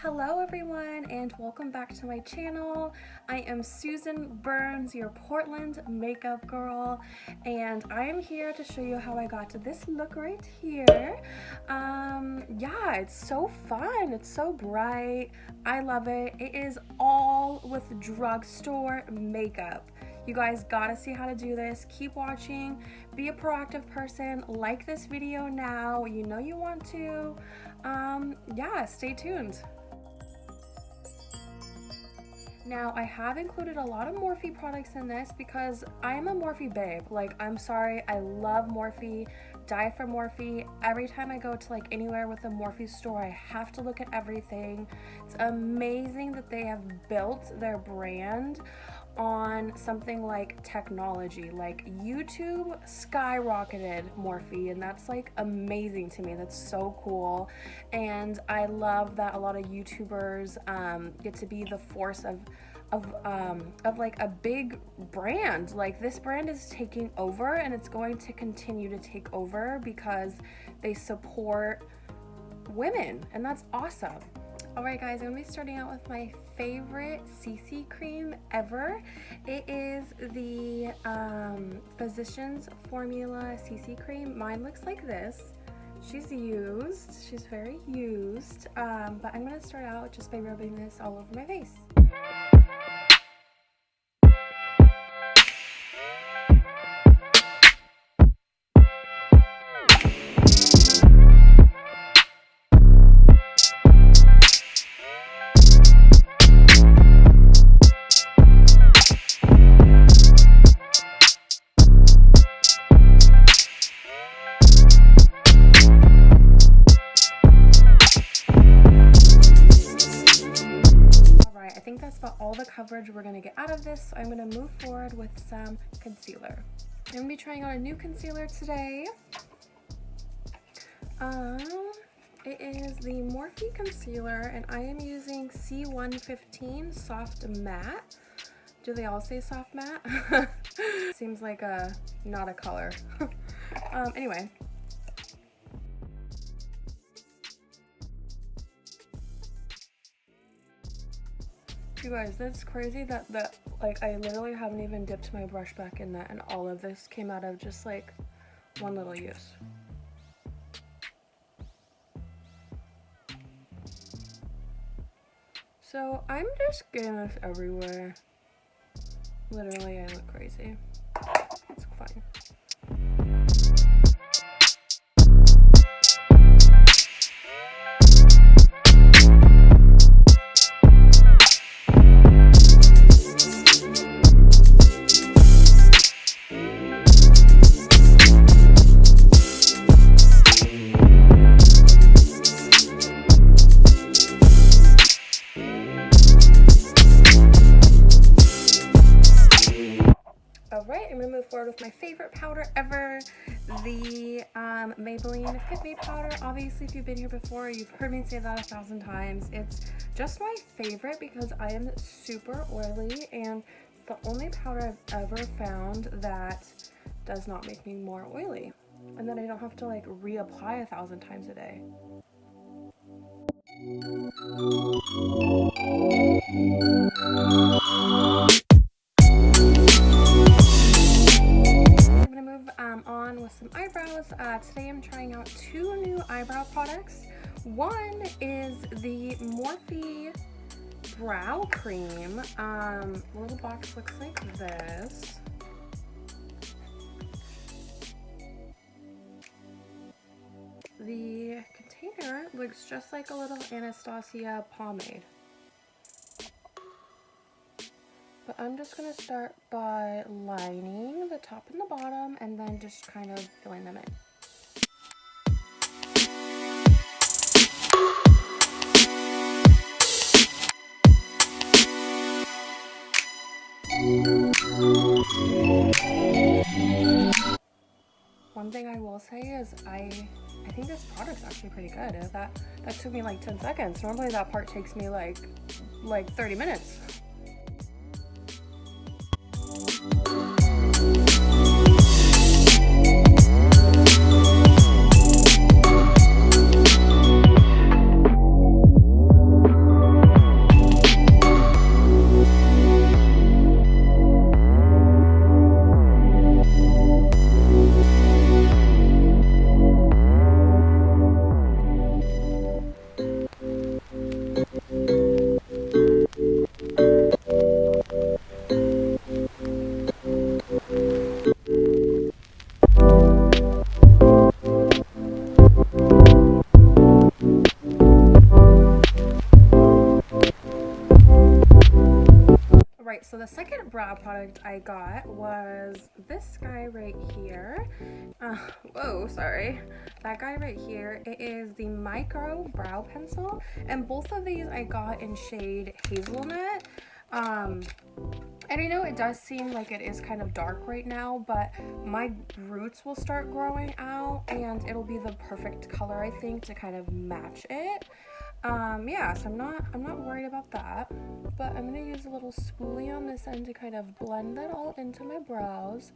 Hello everyone and welcome back to my channel. I am Susan Burns, your Portland makeup girl, and I am here to show you how I got to this look right here. Yeah, it's so fun. It's so bright. I love it. It is all with Drugstore makeup. You guys gotta see how to do this. Keep watching. Be a proactive person. Like this video now. You know you want to. Yeah, stay tuned. Now, I have included a lot of Morphe products in this because I am a Morphe babe. Like, I'm sorry, I love Morphe, die for Morphe. Every time I go to like anywhere with a Morphe store, I have to look at everything. It's amazing that they have built their brand on something like technology. Like, YouTube skyrocketed Morphe, and that's like amazing to me. That's so cool. And I love that a lot of YouTubers get to be the force of like a big brand. Like, this brand is taking over, and it's going to continue to take over because they support women, and that's awesome. Alright guys, I'm going to be starting out with my favorite CC cream ever. It is the Physicians Formula CC cream. Mine looks like this. She's used. She's very used. But I'm going to start out just by rubbing this all over my face. I think that's about all the coverage we're going to get out of this, so I'm going to move forward with some concealer. I'm going to be trying out a new concealer today. It is the Morphe concealer, and I am using C115 Soft Matte. Do they all say soft matte? Seems like not a color. Anyway. You guys, that's crazy that like I literally haven't even dipped my brush back in that, and all of this came out of just like one little use. So I'm just getting this everywhere. Literally, I look crazy. It's fine. Alright, I'm going to move forward with my favorite powder ever, the Maybelline Fit Me powder. Obviously, if you've been here before, you've heard me say that 1,000 times. It's just my favorite because I am super oily, and the only powder I've ever found that does not make me more oily, and then I don't have to like reapply 1,000 times a day. On with some eyebrows. Today I'm trying out two new eyebrow products. One is the Morphe brow cream. The little box looks like this. The container looks just like a little Anastasia pomade. But I'm just going to start by lining the top and the bottom, and then just kind of filling them in. One thing I will say is I think this product's actually pretty good. That took me like 10 seconds. Normally that part takes me like 30 minutes. so the second brow product I got was this guy right here. Whoa, sorry. That guy right here. It is the Micro Brow Pencil, and both of these I got in shade Hazelnut. And I know it does seem like it is kind of dark right now, but my roots will start growing out and it'll be the perfect color, I think, to kind of match it. Yeah, so I'm not worried about that, but I'm gonna use a little spoolie on this end to kind of blend that all into my brows.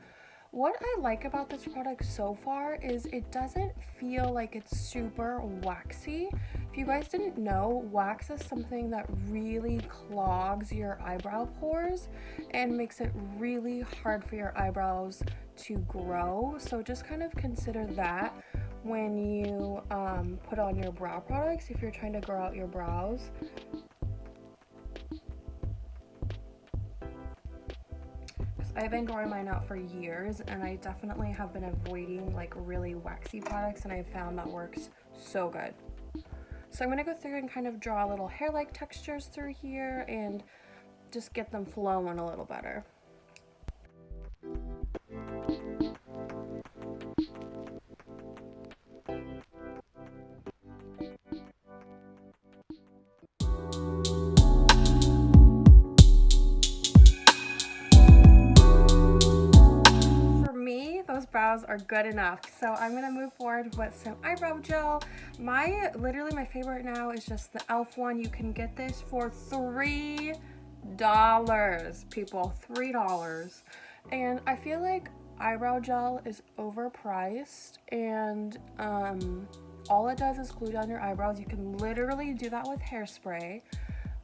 What I like about this product so far is it doesn't feel like it's super waxy. If you guys didn't know, wax is something that really clogs your eyebrow pores and makes it really hard for your eyebrows to grow. So just kind of consider that when you put on your brow products if you're trying to grow out your brows. I've been growing mine out for years, and I definitely have been avoiding like really waxy products, and I've found that works so good. So I'm going to go through and kind of draw little hair-like textures through here and just get them flowing a little better. Those brows are good enough, so I'm gonna move forward with some eyebrow gel. Literally my favorite now is just the e.l.f. one. You can get this for $3, people, $3. And I feel like eyebrow gel is overpriced, and all it does is glue down your eyebrows. You can literally do that with hairspray.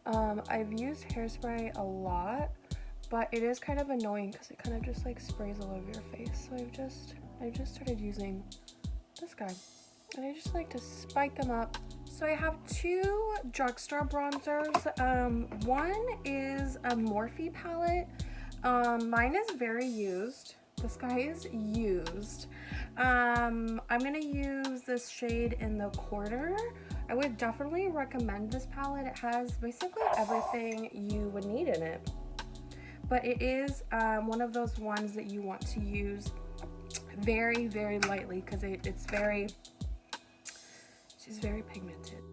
I've used hairspray a lot, but it is kind of annoying because it kind of just like sprays all over your face. So I've just started using this guy, and I just like to spike them up. So I have two Drugstore bronzers. One is a Morphe palette. Mine is very used. This guy is used. I'm gonna use this shade in the corner. I would definitely recommend this palette. It has basically everything you would need in it. But it is one of those ones that you want to use very, very lightly because she's very pigmented.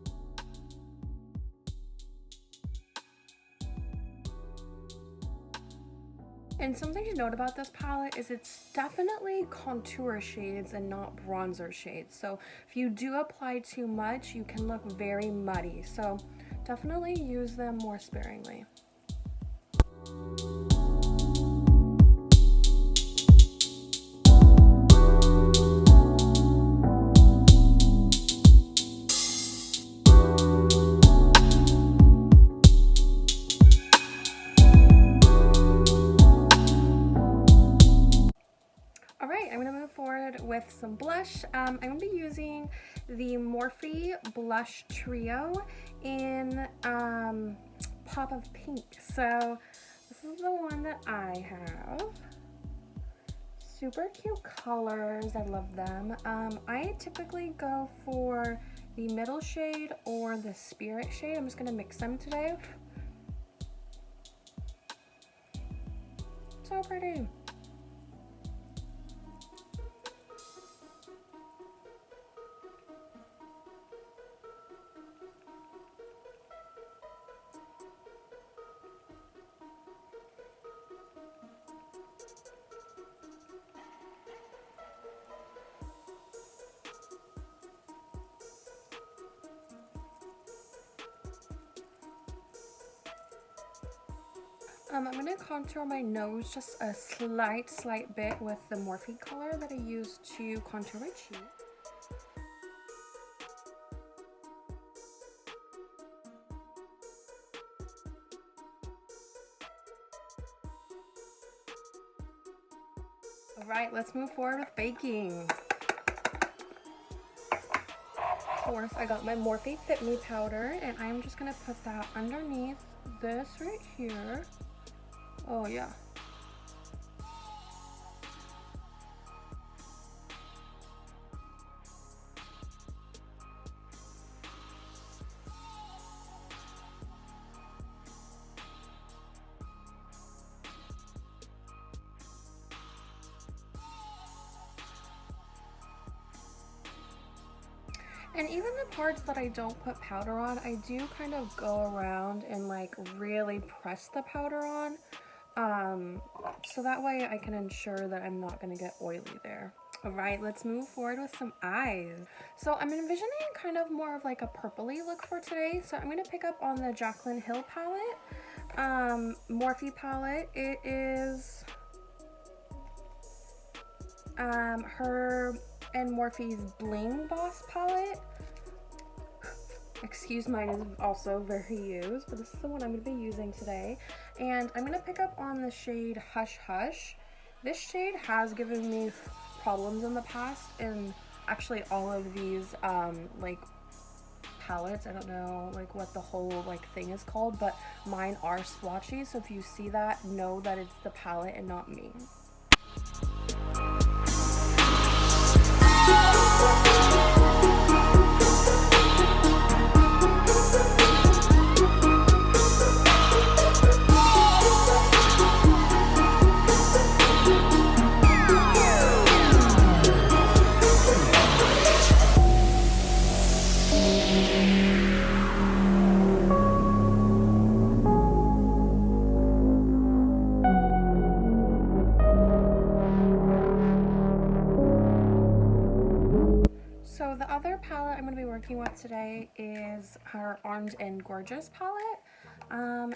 And something to note about this palette is it's definitely contour shades and not bronzer shades. So if you do apply too much, you can look very muddy. So definitely use them more sparingly. With some blush. I'm going to be using the Morphe Blush Trio in Pop of Pink. So this is the one that I have. Super cute colors. I love them. I typically go for the middle shade or the spirit shade. I'm just going to mix them today. So pretty. I'm going to contour my nose just a slight bit with the Morphe color that I used to contour my cheek. Alright, let's move forward with baking. Of course, I got my Morphe Fit Me powder, and I'm just going to put that underneath this right here. Oh yeah. And even the parts that I don't put powder on, I do kind of go around and like really press the powder on. So that way I can ensure that I'm not going to get oily there. All right, let's move forward with some eyes. So I'm envisioning kind of more of like a purpley look for today. So I'm going to pick up on the Jaclyn Hill palette, Morphe palette. It is her and Morphe's Bling Boss palette. Excuse, mine is also very used, but this is the one I'm going to be using today. And I'm going to pick up on the shade Hush Hush. This shade has given me problems in the past in actually all of these like palettes. I don't know like what the whole like thing is called, but mine are swatchy, so if you see that, know that it's the palette and not me. So the other palette I'm going to be working with today is her Armed and Gorgeous Palette,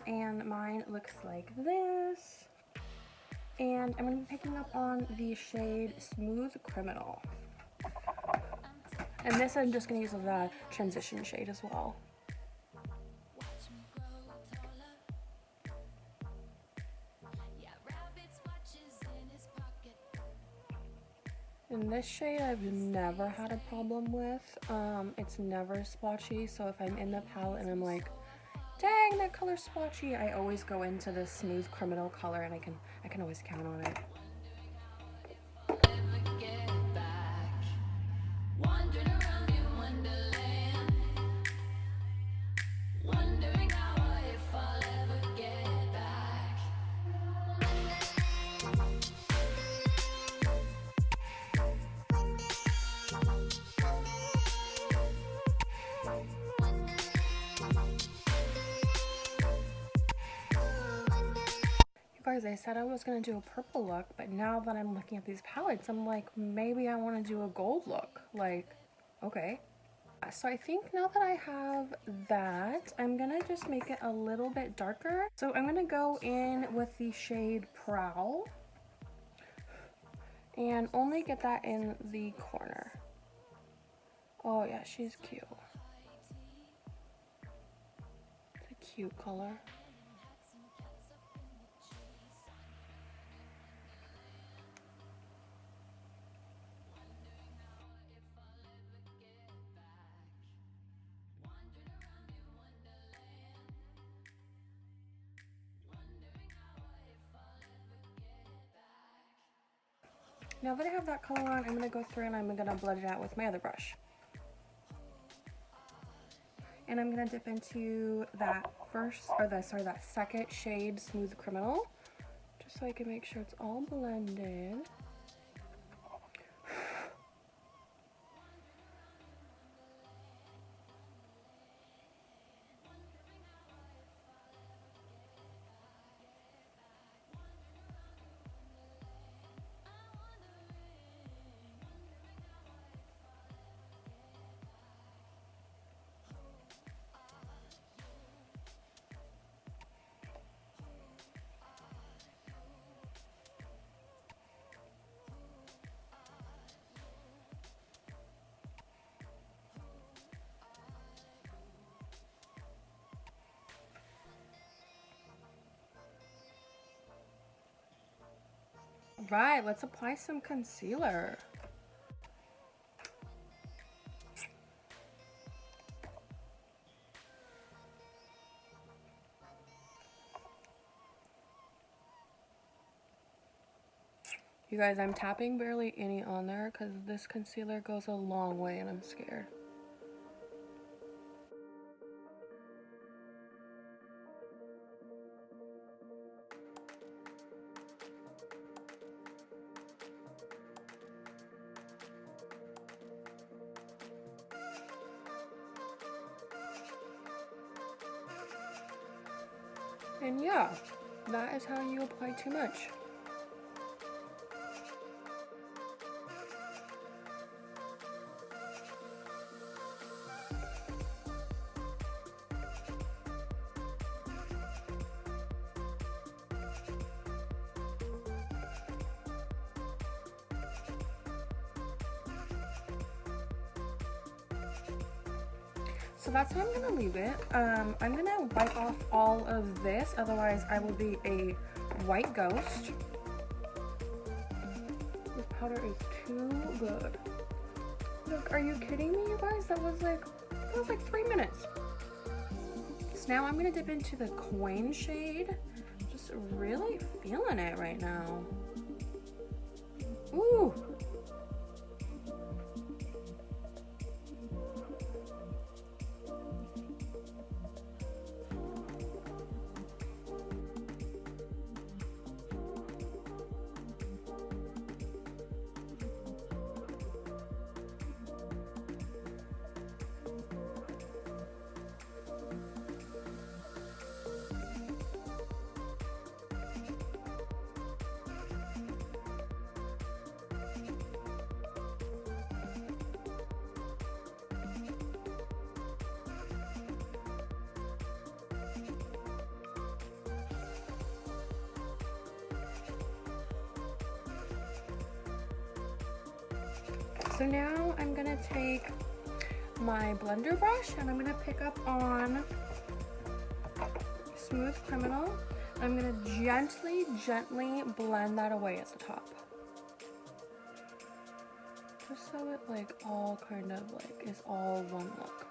and mine looks like this. And I'm going to be picking up on the shade Smooth Criminal. And this I'm just going to use as a transition shade as well. And this shade I've never had a problem with. It's never swatchy, so if I'm in the palette and I'm like, dang, that color's swatchy, I always go into this Smooth Criminal color, and I can always count on it. Guys, I said I was going to do a purple look, but now that I'm looking at these palettes, I'm like, maybe I want to do a gold look. Like, okay. So I think now that I have that, I'm going to just make it a little bit darker. So I'm going to go in with the shade Prowl and only get that in the corner. Oh yeah, she's cute. It's a cute color. Now that I have that color on, I'm going to go through and I'm going to blend it out with my other brush. And I'm going to dip into that that second shade, Smooth Criminal, just so I can make sure it's all blended. Right, let's apply some concealer. You guys, I'm tapping barely any on there because this concealer goes a long way and I'm scared. And yeah, that is how you apply too much. So that's how I'm gonna leave it. I'm gonna wipe off all of this, otherwise I will be a white ghost. This powder is too good. Look, are you kidding me, you guys? That was like 3 minutes. So now I'm gonna dip into the coin shade. Just really feeling it right now. Ooh. So now I'm gonna take my blender brush and I'm gonna pick up on Smooth Criminal. I'm gonna gently blend that away at the top. Just so it like all kind of like is all one look.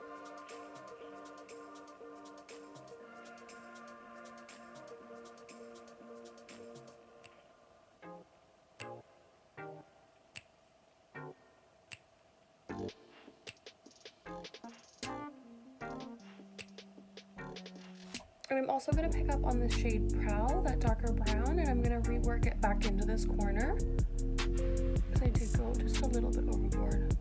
And I'm also going to pick up on the shade Prowl, that darker brown, and I'm going to rework it back into this corner because I did go just a little bit overboard.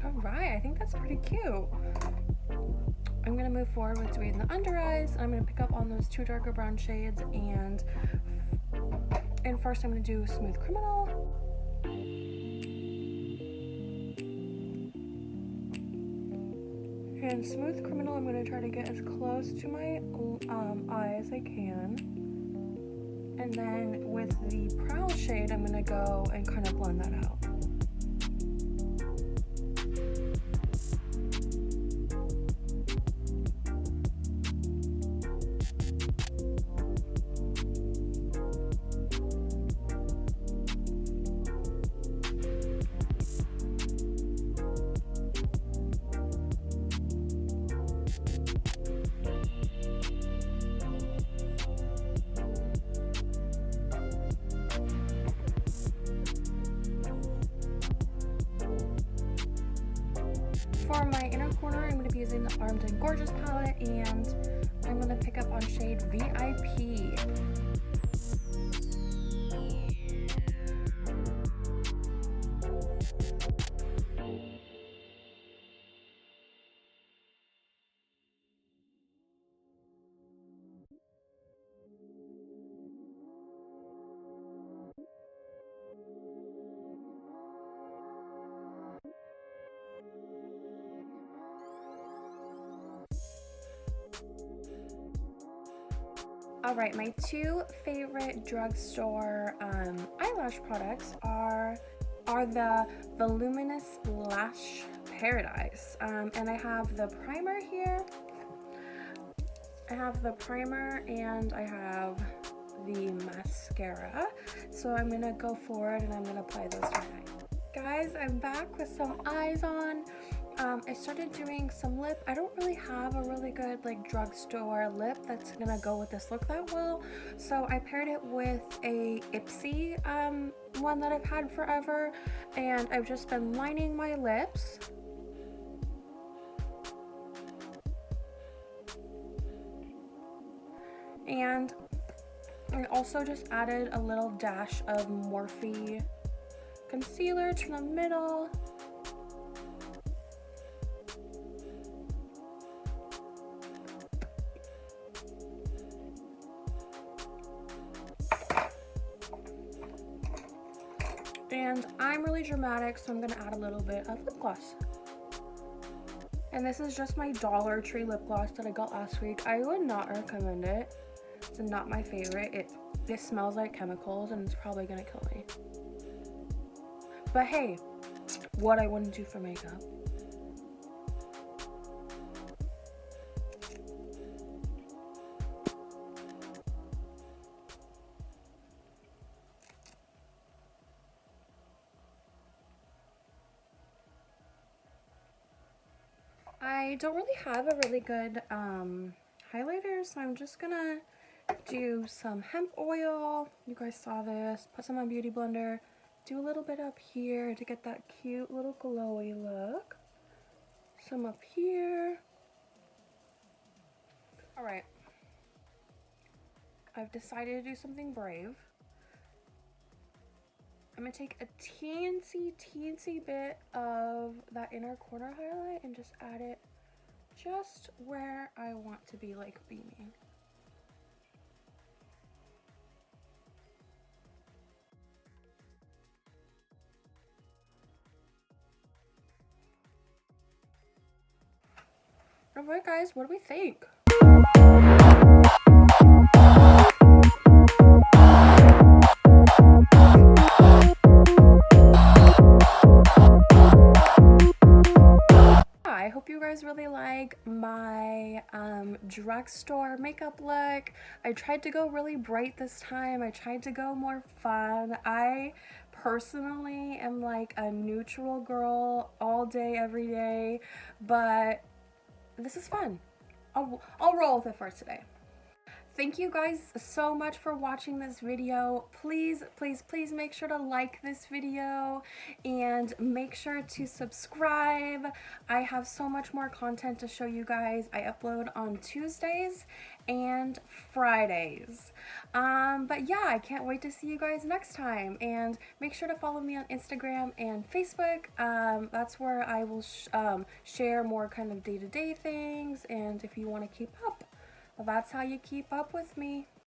Alright, I think that's pretty cute. I'm going to move forward with doing the under eyes. I'm going to pick up on those two darker brown shades and first I'm going to do Smooth Criminal. And Smooth Criminal, I'm going to try to get as close to my eye as I can. And then with the Prowl shade, I'm going to go and kind of blend that out. For my inner corner, I'm going to be using the Armed and Gorgeous Palette, and I'm going to pick up on shade VIP. Alright, my two favorite drugstore eyelash products are are the Voluminous Lash Paradise. And I have the primer here. I have the primer and I have the mascara. So I'm gonna go forward and I'm gonna apply those tonight. Guys, I'm back with some eyes on. I started doing some lip. I don't really have a really good like drugstore lip that's gonna go with this look that well. So I paired it with a Ipsy one that I've had forever. And I've just been lining my lips. And I also just added a little dash of Morphe concealer to the middle. And I'm really dramatic, so I'm gonna add a little bit of lip gloss. And this is just my Dollar Tree lip gloss that I got last week. I would not recommend it. It's not my favorite. It smells like chemicals and it's probably gonna kill me. But hey, what I wouldn't do for makeup. I don't really have a really good highlighter, so I'm just gonna do some hemp oil. You guys saw this. Put some on Beauty Blender. Do a little bit up here to get that cute little glowy look. Some up here. Alright. I've decided to do something brave. I'm going to take a teensy bit of that inner corner highlight and just add it just where I want to be like beaming. Alright guys, what do we think? I hope you guys really like my drugstore makeup look. I tried to go really bright this time. I tried to go more fun. I personally am like a neutral girl all day, every day, but this is fun. I'll roll with it for today. Thank you guys so much for watching this video. Please make sure to like this video and make sure to subscribe. I have so much more content to show you guys. I upload on Tuesdays and Fridays. But yeah, I can't wait to see you guys next time. And make sure to follow me on Instagram and Facebook. That's where I will share more kind of day-to-day things. And if you want to keep up, well, that's how you keep up with me.